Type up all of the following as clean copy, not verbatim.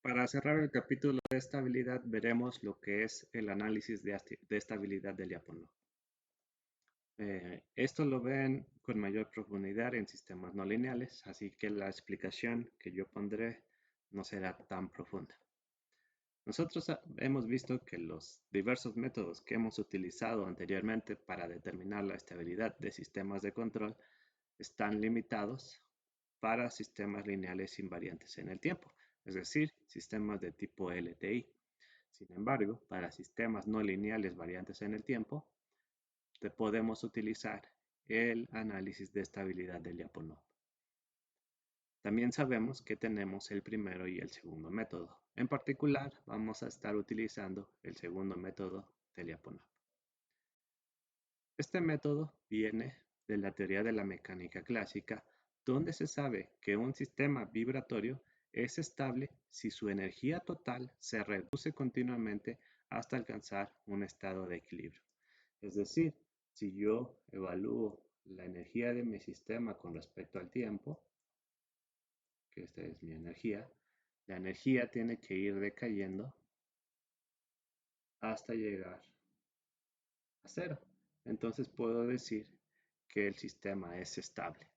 Para cerrar el capítulo de estabilidad, veremos lo que es el análisis de estabilidad de Lyapunov. Esto lo ven con mayor profundidad en sistemas no lineales, así que la explicación que yo pondré no será tan profunda. Nosotros hemos visto que los diversos métodos que hemos utilizado anteriormente para determinar la estabilidad de sistemas de control están limitados para sistemas lineales invariantes en el tiempo, es decir, sistemas de tipo LTI. Sin embargo, para sistemas no lineales variantes en el tiempo, podemos utilizar el análisis de estabilidad de Lyapunov. También sabemos que tenemos el primero y el segundo método. En particular, vamos a estar utilizando el segundo método de Lyapunov. Este método viene de la teoría de la mecánica clásica, donde se sabe que un sistema vibratorio es estable si su energía total se reduce continuamente hasta alcanzar un estado de equilibrio. Es decir, si yo evalúo la energía de mi sistema con respecto al tiempo, que esta es mi energía, la energía tiene que ir decayendo hasta llegar a cero. Entonces puedo decir que el sistema es estable.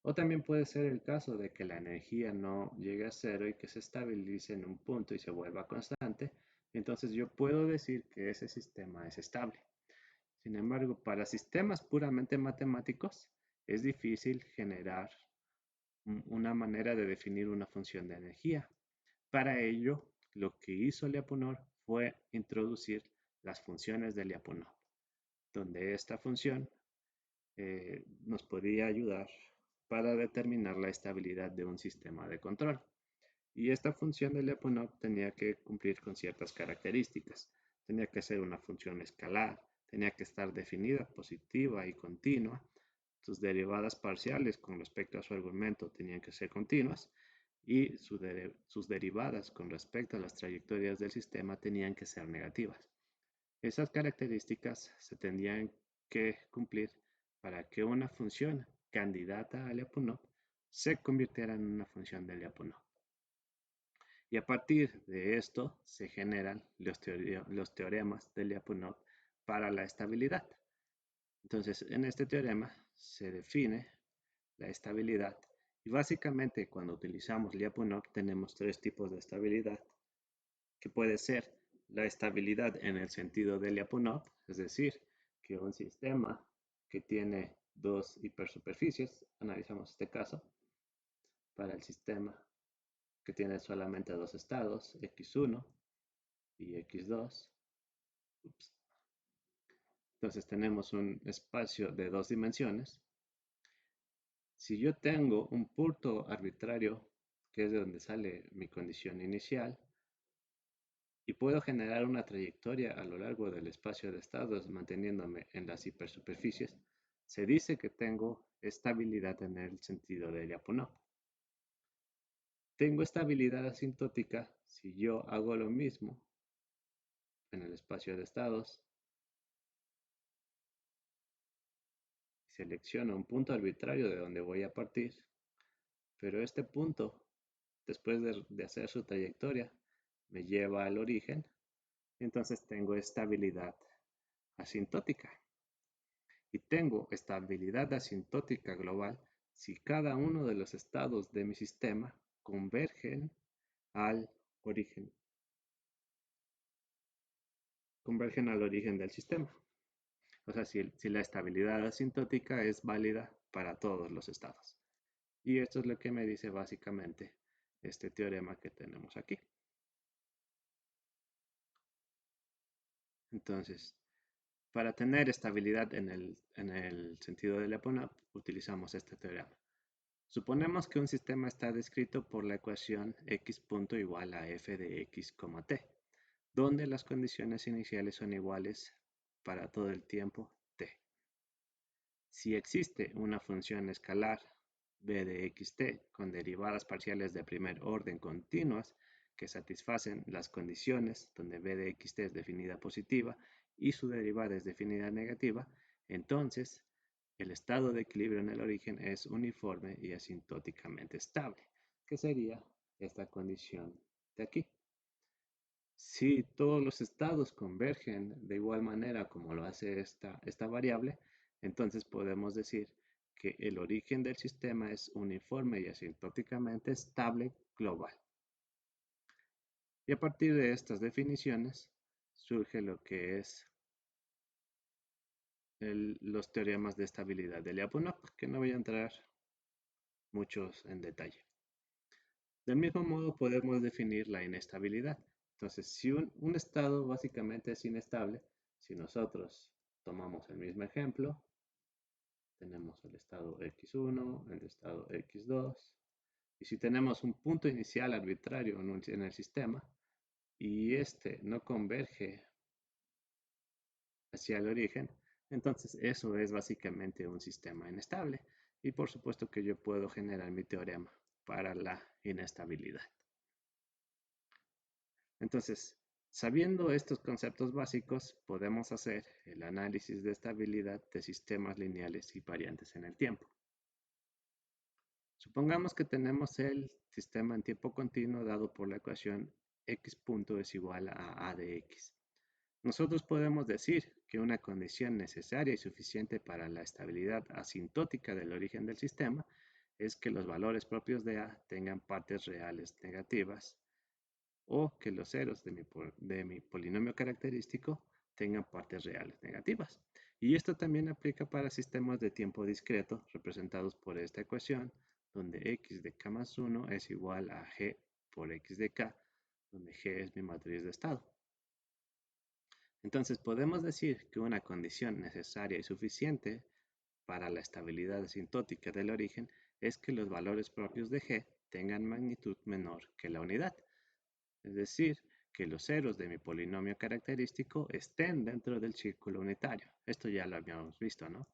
O también puede ser el caso de que la energía no llegue a cero y que se estabilice en un punto y se vuelva constante. Entonces yo puedo decir que ese sistema es estable. Sin embargo, para sistemas puramente matemáticos es difícil generar una manera de definir una función de energía. Para ello, lo que hizo Lyapunov fue introducir las funciones de Lyapunov, donde esta función nos podía ayudar para determinar la estabilidad de un sistema de control. Y esta función de Lyapunov tenía que cumplir con ciertas características. Tenía que ser una función escalar, tenía que estar definida, positiva y continua. Sus derivadas parciales con respecto a su argumento tenían que ser continuas y sus derivadas con respecto a las trayectorias del sistema tenían que ser negativas. Esas características se tendrían que cumplir para que una función candidata a Lyapunov se convirtiera en una función de Lyapunov. Y a partir de esto se generan los teoremas de Lyapunov para la estabilidad. Entonces, en este teorema se define la estabilidad y básicamente cuando utilizamos Lyapunov tenemos tres tipos de estabilidad, que puede ser la estabilidad en el sentido de Lyapunov, es decir, que un sistema que tiene dos hipersuperficies, analizamos este caso, para el sistema que tiene solamente dos estados, x1 y x2. Ups. Entonces tenemos un espacio de dos dimensiones. Si yo tengo un punto arbitrario, que es de donde sale mi condición inicial, y puedo generar una trayectoria a lo largo del espacio de estados manteniéndome en las hipersuperficies, se dice que tengo estabilidad en el sentido de Lyapunov. Tengo estabilidad asintótica si yo hago lo mismo en el espacio de estados. Selecciono un punto arbitrario de donde voy a partir, pero este punto, después de hacer su trayectoria, me lleva al origen, entonces tengo estabilidad asintótica. Y tengo estabilidad asintótica global si cada uno de los estados de mi sistema convergen al origen. Convergen al origen del sistema. O sea, si la estabilidad asintótica es válida para todos los estados. Y esto es lo que me dice básicamente este teorema que tenemos aquí. Entonces, para tener estabilidad en el sentido de Lyapunov, utilizamos este teorema. Suponemos que un sistema está descrito por la ecuación x punto igual a f de x, t, donde las condiciones iniciales son iguales para todo el tiempo t. Si existe una función escalar b de xt con derivadas parciales de primer orden continuas que satisfacen las condiciones donde b de xt es definida positiva y su derivada es definida negativa, entonces el estado de equilibrio en el origen es uniforme y asintóticamente estable, que sería esta condición de aquí. Si todos los estados convergen de igual manera como lo hace esta variable, entonces podemos decir que el origen del sistema es uniforme y asintóticamente estable global. Y a partir de estas definiciones surge lo que es los teoremas de estabilidad de Lyapunov, que no voy a entrar muchos en detalle. Del mismo modo podemos definir la inestabilidad. Entonces, si un estado básicamente es inestable, si nosotros tomamos el mismo ejemplo, tenemos el estado x1, el estado x2, y si tenemos un punto inicial arbitrario en el sistema y este no converge hacia el origen, entonces eso es básicamente un sistema inestable. Y por supuesto que yo puedo generar mi teorema para la inestabilidad. Entonces, sabiendo estos conceptos básicos, podemos hacer el análisis de estabilidad de sistemas lineales y variantes en el tiempo. Supongamos que tenemos el sistema en tiempo continuo dado por la ecuación x punto es igual a de x. Nosotros podemos decir que una condición necesaria y suficiente para la estabilidad asintótica del origen del sistema es que los valores propios de A tengan partes reales negativas o que los ceros de mi polinomio característico tengan partes reales negativas. Y esto también aplica para sistemas de tiempo discreto representados por esta ecuación, donde x de k más 1 es igual a g por x de k, donde g es mi matriz de estado. Entonces podemos decir que una condición necesaria y suficiente para la estabilidad asintótica del origen es que los valores propios de g tengan magnitud menor que la unidad. Es decir, que los ceros de mi polinomio característico estén dentro del círculo unitario. Esto ya lo habíamos visto, ¿no?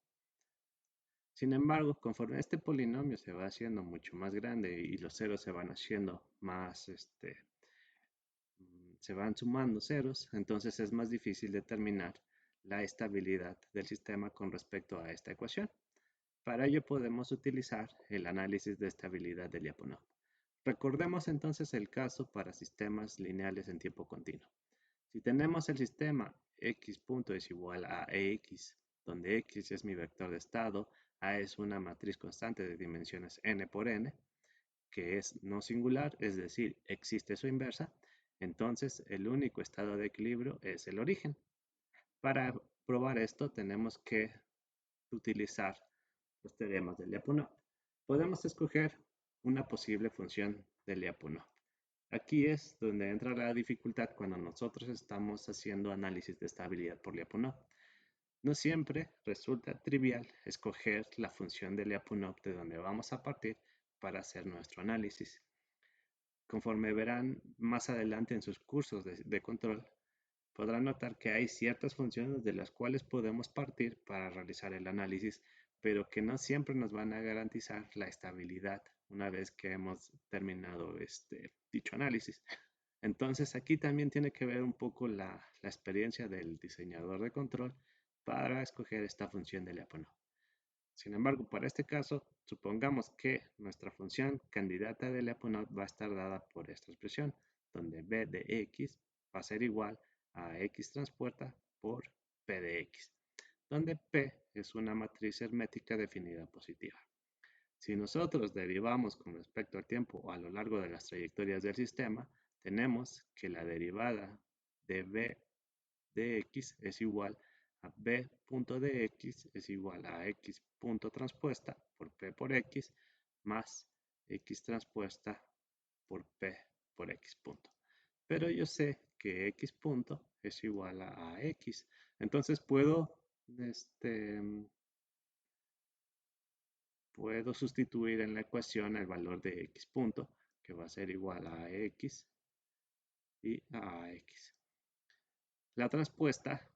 Sin embargo, conforme este polinomio se va haciendo mucho más grande y los ceros se van haciendo más, se van sumando ceros, entonces es más difícil determinar la estabilidad del sistema con respecto a esta ecuación. Para ello podemos utilizar el análisis de estabilidad de Lyapunov. Recordemos entonces el caso para sistemas lineales en tiempo continuo. Si tenemos el sistema x punto es igual a ex, donde x es mi vector de estado, a es una matriz constante de dimensiones n por n, que es no singular, es decir, existe su inversa, entonces el único estado de equilibrio es el origen. Para probar esto tenemos que utilizar los teoremas de Lyapunov. Podemos escoger una posible función de Lyapunov. Aquí es donde entra la dificultad cuando nosotros estamos haciendo análisis de estabilidad por Lyapunov. No siempre resulta trivial escoger la función de Lyapunov de donde vamos a partir para hacer nuestro análisis. Conforme verán más adelante en sus cursos de control, podrán notar que hay ciertas funciones de las cuales podemos partir para realizar el análisis, pero que no siempre nos van a garantizar la estabilidad una vez que hemos terminado dicho análisis. Entonces aquí también tiene que ver un poco la experiencia del diseñador de control para escoger esta función de Lyapunov. Sin embargo, para este caso, supongamos que nuestra función candidata de Lyapunov va a estar dada por esta expresión, donde b de x va a ser igual a x transpuesta por p de x, donde p es una matriz hermética definida positiva. Si nosotros derivamos con respecto al tiempo a lo largo de las trayectorias del sistema, tenemos que la derivada de b de x es igual a b punto de x es igual a x punto transpuesta por p por x más x transpuesta por p por x punto. Pero yo sé que x punto es igual a x. Entonces puedo sustituir en la ecuación el valor de x punto, que va a ser igual a x y a x. La transpuesta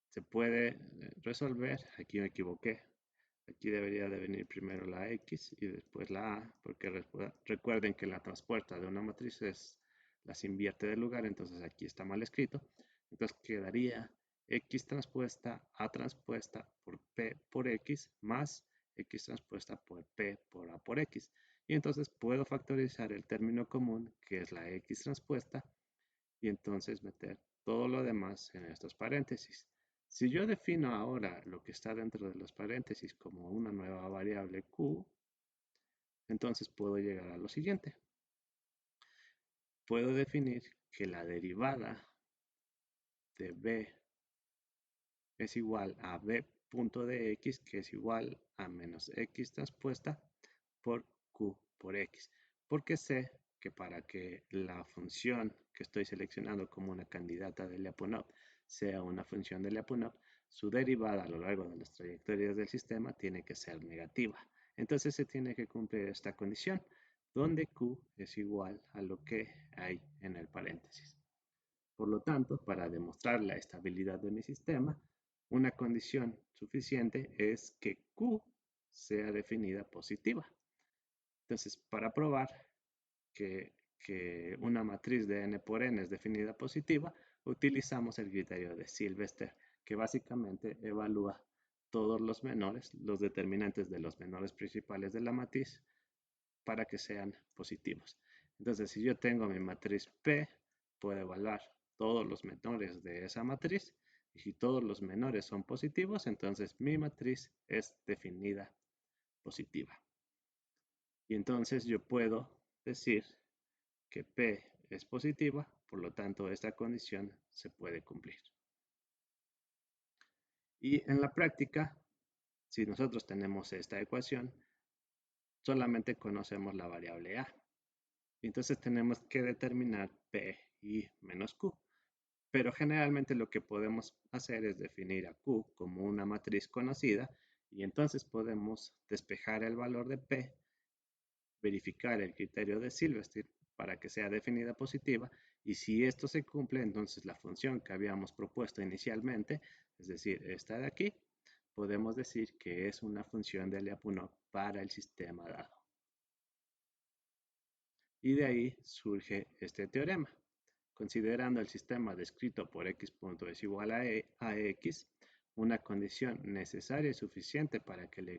se puede resolver. Aquí me equivoqué. Aquí debería de venir primero la x y después la a, porque recuerden que la transpuesta de una matriz las invierte de lugar, entonces aquí está mal escrito. Entonces quedaría x transpuesta a transpuesta por p por x más x transpuesta por p por a por x. Y entonces puedo factorizar el término común, que es la x transpuesta, y entonces meter todo lo demás en estos paréntesis. Si yo defino ahora lo que está dentro de los paréntesis como una nueva variable q, entonces puedo llegar a lo siguiente. Puedo definir que la derivada de b es igual a b punto de x, que es igual a menos x transpuesta por q por x, porque sé que para que la función que estoy seleccionando como una candidata de Lyapunov sea una función de Lyapunov, su derivada a lo largo de las trayectorias del sistema tiene que ser negativa. Entonces se tiene que cumplir esta condición, donde q es igual a lo que hay en el paréntesis. Por lo tanto, para demostrar la estabilidad de mi sistema, una condición suficiente es que q sea definida positiva. Entonces, para probar que una matriz de n por n es definida positiva, utilizamos el criterio de Sylvester, que básicamente evalúa todos los menores, los determinantes de los menores principales de la matriz, para que sean positivos. Entonces, si yo tengo mi matriz P, puedo evaluar todos los menores de esa matriz, y si todos los menores son positivos, entonces mi matriz es definida positiva. Y entonces yo puedo decir que P es positiva, por lo tanto esta condición se puede cumplir. Y en la práctica, si nosotros tenemos esta ecuación, solamente conocemos la variable A. Entonces tenemos que determinar P y menos Q. Pero generalmente lo que podemos hacer es definir a Q como una matriz conocida y entonces podemos despejar el valor de P, verificar el criterio de Sylvester para que sea definida positiva, y si esto se cumple, entonces la función que habíamos propuesto inicialmente, es decir, esta de aquí, podemos decir que es una función de Lyapunov para el sistema dado. Y de ahí surge este teorema. Considerando el sistema descrito por x punto es igual a x, una condición necesaria y suficiente para que el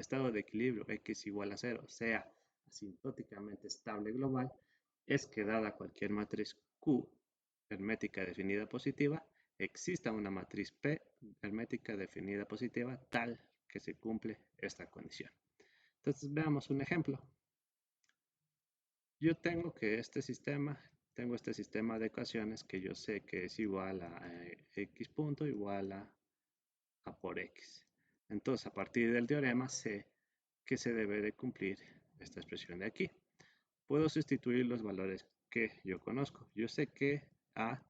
estado de equilibrio x igual a 0 sea asintóticamente estable global, es que dada cualquier matriz Q hermética definida positiva, exista una matriz P hermética definida positiva tal que se cumple esta condición. Entonces veamos un ejemplo. Yo tengo este sistema de ecuaciones que yo sé que es igual a x punto igual a por x. Entonces, a partir del teorema sé que se debe de cumplir esta expresión de aquí. Puedo sustituir los valores que yo conozco. Yo sé que a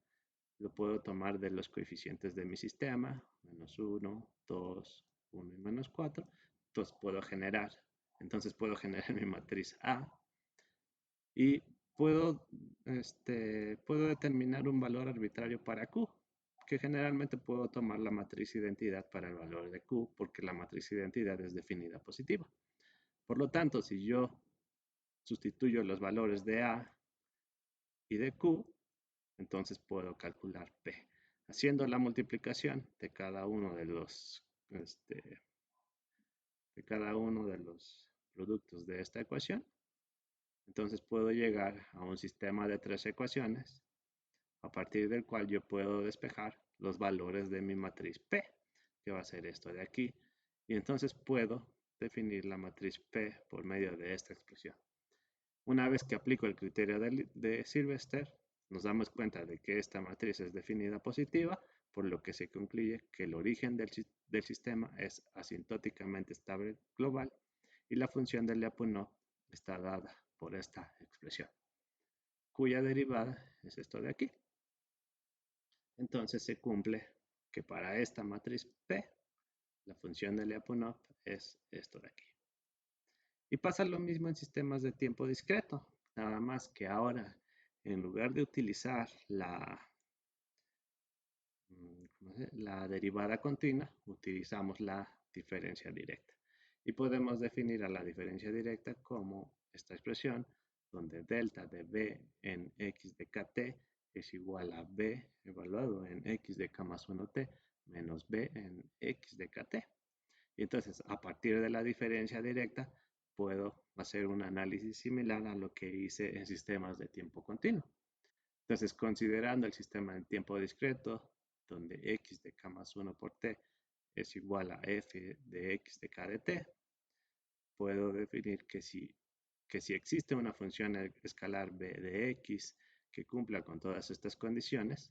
lo puedo tomar de los coeficientes de mi sistema, menos 1, 2, 1 y menos 4. Entonces puedo generar mi matriz A y puedo determinar un valor arbitrario para Q, que generalmente puedo tomar la matriz identidad para el valor de Q, porque la matriz identidad es definida positiva. Por lo tanto, si yo sustituyo los valores de A y de Q, entonces puedo calcular P. Haciendo la multiplicación de cada uno de los productos de esta ecuación, entonces puedo llegar a un sistema de 3 ecuaciones a partir del cual yo puedo despejar los valores de mi matriz P, que va a ser esto de aquí. Y entonces puedo definir la matriz P por medio de esta expresión. Una vez que aplico el criterio de Sylvester, nos damos cuenta de que esta matriz es definida positiva, por lo que se concluye que el origen del sistema es asintóticamente estable global y la función de Lyapunov está dada por esta expresión, cuya derivada es esto de aquí. Entonces se cumple que para esta matriz P, la función de Lyapunov es esto de aquí. Y pasa lo mismo en sistemas de tiempo discreto, nada más que ahora, en lugar de utilizar la derivada continua, utilizamos la diferencia directa. Y podemos definir a la diferencia directa como esta expresión, donde delta de b en x de kt es igual a b evaluado en x de k más 1t menos b en x de kt. Y entonces, a partir de la diferencia directa, puedo hacer un análisis similar a lo que hice en sistemas de tiempo continuo. Entonces, considerando el sistema en tiempo discreto, donde x de k más 1 por t es igual a f de x de k de t, puedo definir que si existe una función escalar b de x que cumpla con todas estas condiciones,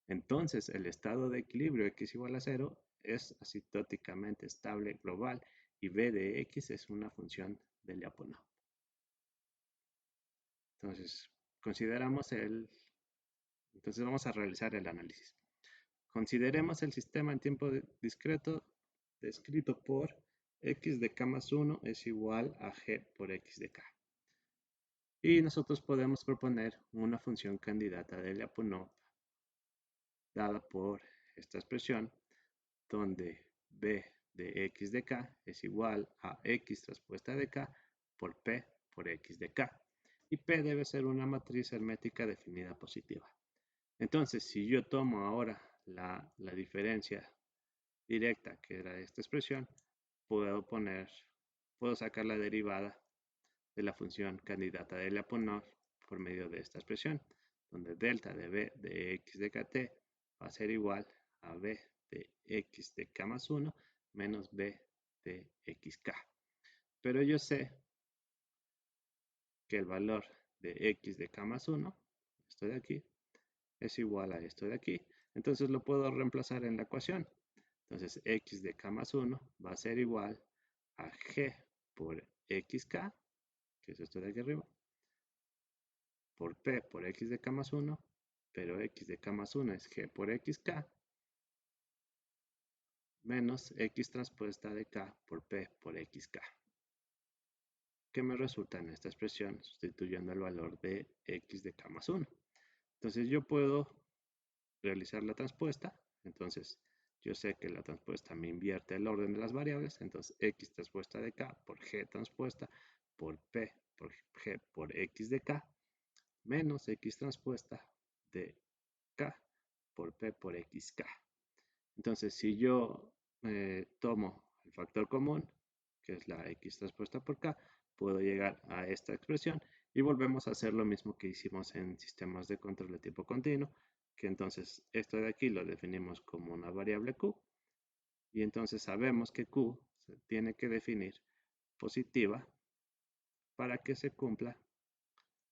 entonces el estado de equilibrio x igual a 0 es asintóticamente estable global y b de x es una función de Lyapunov. Entonces, entonces vamos a realizar el análisis. Consideremos el sistema en tiempo discreto descrito por x de k más 1 es igual a g por x de k. Y nosotros podemos proponer una función candidata de Lyapunov dada por esta expresión, donde b de x de k es igual a x transpuesta de k por p por x de k. Y p debe ser una matriz hermética definida positiva. Entonces, si yo tomo ahora la diferencia directa, que era esta expresión, puedo sacar la derivada de la función candidata de Lyapunov por medio de esta expresión, donde delta de b de x de kt va a ser igual a b de x de k más 1 menos b de xk. Pero yo sé que el valor de x de k más 1, esto de aquí, es igual a esto de aquí. Entonces lo puedo reemplazar en la ecuación. Entonces x de k más 1 va a ser igual a g por xk, que es esto de aquí arriba, por p por x de k más 1, pero x de k más 1 es g por xk, menos x transpuesta de k por p por xk, que me resulta en esta expresión sustituyendo el valor de x de k más 1. Entonces yo puedo realizar la transpuesta. Entonces yo sé que la transpuesta me invierte el orden de las variables. Entonces x transpuesta de k por g transpuesta por p por g por x de k menos x transpuesta de k por p por xk. Entonces si yo tomo el factor común, que es la x transpuesta por k, puedo llegar a esta expresión y volvemos a hacer lo mismo que hicimos en sistemas de control de tiempo continuo, que entonces esto de aquí lo definimos como una variable q y entonces sabemos que q se tiene que definir positiva para que se cumpla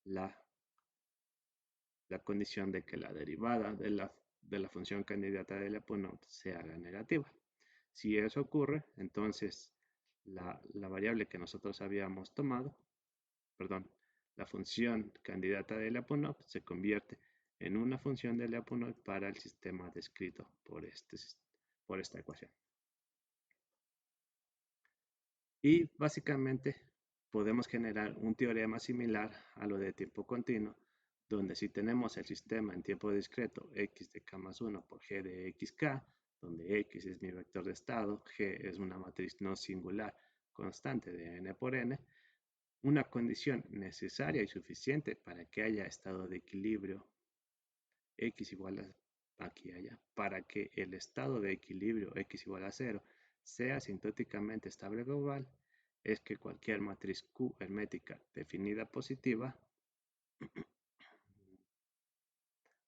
la condición de que la derivada de la función candidata de Lyapunov se haga negativa. Si eso ocurre, entonces la variable que nosotros habíamos tomado, perdón, la función candidata de Lyapunov se convierte en una función de Lyapunov para el sistema descrito por esta ecuación. Y básicamente podemos generar un teorema similar a lo de tiempo continuo, donde si tenemos el sistema en tiempo discreto x de k más 1 por g de xk, donde x es mi vector de estado, g es una matriz no singular constante de n por n, una condición necesaria y suficiente para que haya estado de equilibrio x igual a aquí allá, para que el estado de equilibrio x igual a 0 sea asintóticamente estable global, es que cualquier matriz Q hermética definida positiva,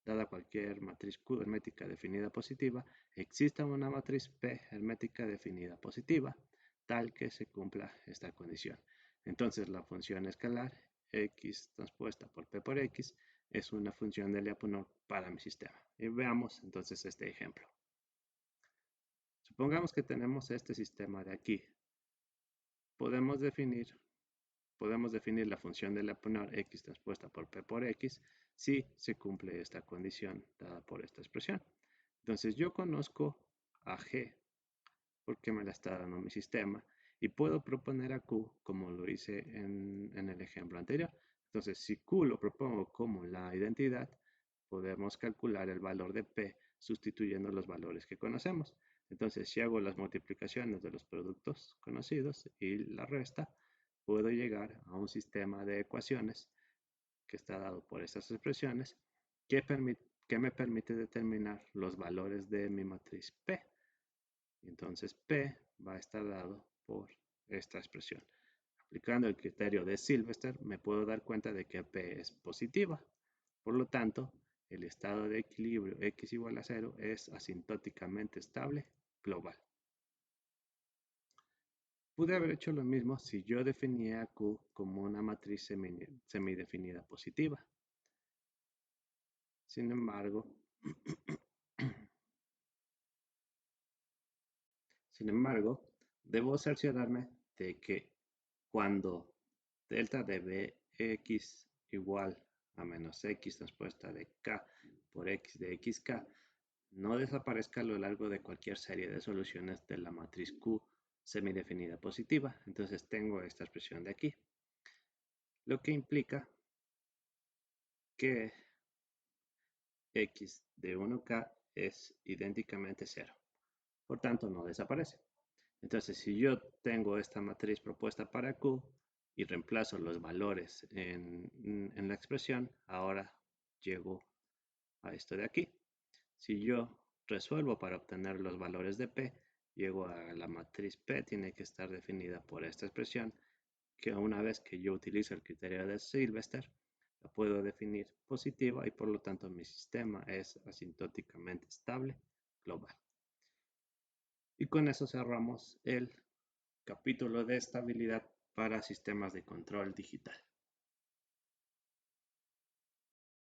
dada cualquier matriz Q hermética definida positiva, exista una matriz P hermética definida positiva, tal que se cumpla esta condición. Entonces la función escalar x transpuesta por P por x es una función de Lyapunov para mi sistema. Y veamos entonces este ejemplo. Supongamos que tenemos este sistema de aquí. Podemos definir la función de Lyapunov x transpuesta por P por x si se cumple esta condición dada por esta expresión. Entonces yo conozco a G porque me la está dando mi sistema y puedo proponer a Q como lo hice en el ejemplo anterior. Entonces si Q lo propongo como la identidad, podemos calcular el valor de P sustituyendo los valores que conocemos. Entonces si hago las multiplicaciones de los productos conocidos y la resta, puedo llegar a un sistema de ecuaciones que está dado por estas expresiones que, me permite determinar los valores de mi matriz P. Entonces P va a estar dado por esta expresión. Aplicando el criterio de Sylvester, me puedo dar cuenta de que P es positiva. Por lo tanto, el estado de equilibrio x igual a 0 es asintóticamente estable global. Pude haber hecho lo mismo si yo definía a Q como una matriz semidefinida positiva. Sin embargo, debo cerciorarme de que cuando delta de Bx igual a menos x transpuesta de k por x de xk no desaparezca a lo largo de cualquier serie de soluciones de la matriz Q semidefinida positiva. Entonces tengo esta expresión de aquí, lo que implica que x de 1k es idénticamente 0. Por tanto, no desaparece. Entonces, si yo tengo esta matriz propuesta para Q y reemplazo los valores en la expresión, ahora llego a esto de aquí. Si yo resuelvo para obtener los valores de P, llego a la matriz P, tiene que estar definida por esta expresión, que una vez que yo utilizo el criterio de Sylvester, la puedo definir positiva y por lo tanto mi sistema es asintóticamente estable global. Y con eso cerramos el capítulo de estabilidad para sistemas de control digital.